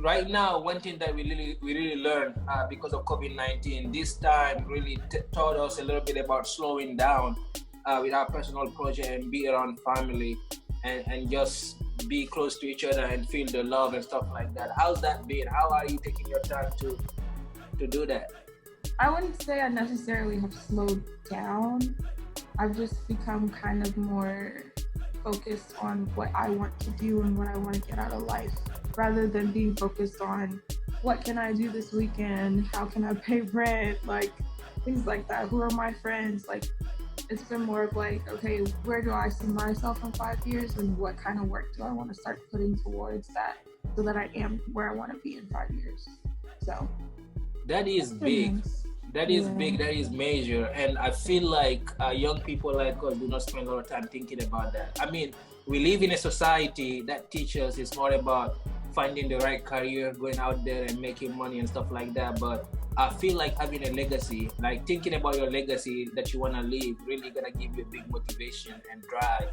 right now, one thing that we really learned because of COVID-19, this time really taught us a little bit about slowing down with our personal project and be around family and just be close to each other and feel the love and stuff like that. How's that been? How are you taking your time to do that? I wouldn't say I necessarily have slowed down. I've just become kind of more focused on what I want to do and what I want to get out of life, rather than being focused on what can I do this weekend, how can I pay rent, like things like that. Who are my friends? Like, it's been more of like, okay, where do I see myself in 5 years and what kind of work do I want to start putting towards that so that I am where I want to be in 5 years. So That is big. nice. That is big. That is major. And I feel like young people like us do not spend a lot of time thinking about that. I mean, we live in a society that teaches it's more about finding the right career, going out there and making money and stuff like that. But I feel like having a legacy, like thinking about your legacy that you want to leave, really gonna give you a big motivation and drive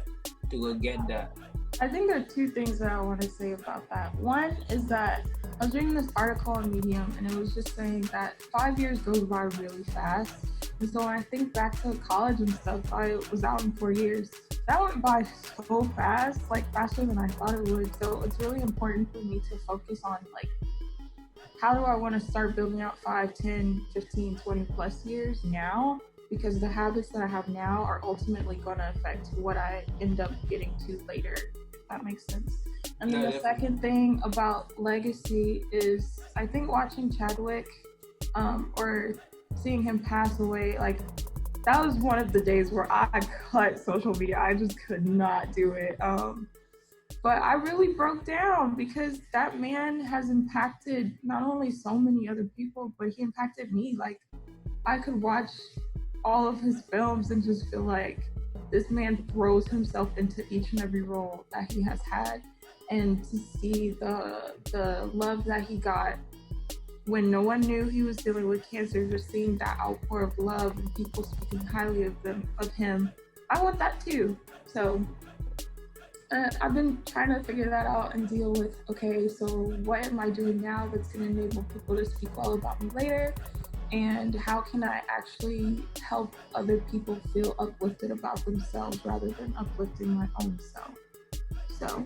to go get that. I think there are two things that I want to say about that. One is that I was reading this article on Medium and it was just saying that 5 years goes by really fast. And so when I think back to college and stuff, I was out in 4 years. That went by so fast, like faster than I thought it would. So it's really important for me to focus on like, how do I want to start building out 5, 10, 15, 20 plus years now? Because the habits that I have now are ultimately going to affect what I end up getting to later, if that makes sense. And then the second thing about legacy is, I think watching Chadwick or seeing him pass away, like that was one of the days where I cut social media. I just could not do it. But I really broke down because that man has impacted not only so many other people, but he impacted me. Like, I could watch all of his films and just feel like this man throws himself into each and every role that he has had. And to see the love that he got when no one knew he was dealing with cancer, just seeing that outpour of love and people speaking highly of him, I want that too. So I've been trying to figure that out and deal with, okay, so what am I doing now that's going to enable people to speak well about me later? And how can I actually help other people feel uplifted about themselves rather than uplifting my own self? So,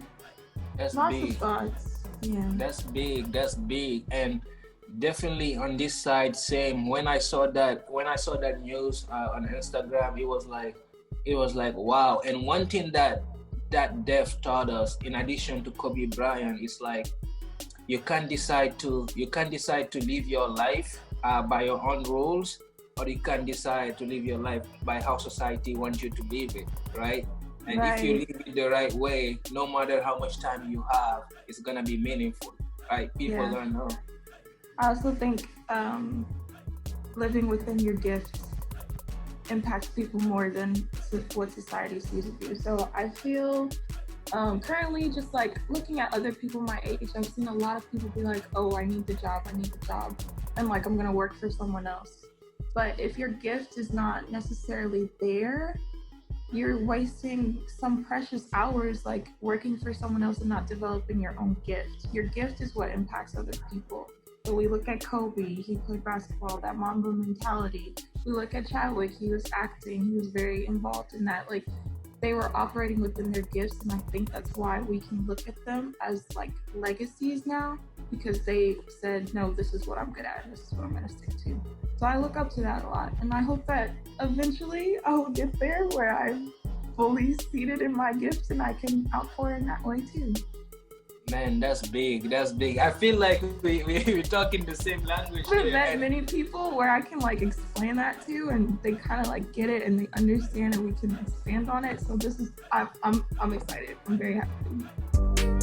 That's lots big. of thoughts. Yeah. That's big. That's big. And definitely on this side, same. When I saw that news on Instagram, it was like wow. And one thing that death taught us, in addition to Kobe Bryant, is like you can't decide to live your life by your own rules, or you can decide to live your life by how society wants you to live it, right? And if you live it the right way, no matter how much time you have, it's gonna be meaningful, right? People are gonna know. I also think living within your gifts impacts people more than what society sees of you. So I feel currently just like looking at other people my age, I've seen a lot of people be like, oh, I need the job. And like, I'm going to work for someone else. But if your gift is not necessarily there, you're wasting some precious hours like working for someone else and not developing your own gift. Your gift is what impacts other people. So we look at Kobe, he played basketball, that Mamba mentality. We look at Chadwick, he was acting, he was very involved in that. Like, they were operating within their gifts, and I think that's why we can look at them as like legacies now, because they said, no, this is what I'm good at, and this is what I'm gonna stick to. So I look up to that a lot, and I hope that eventually I will get there where I'm fully seated in my gifts and I can outpour in that way too. Man, that's big. That's big. I feel like we're talking the same language. I've met many people where I can like explain that to, and they kind of like get it and they understand, and we can expand on it. So this is, I'm excited. I'm very happy.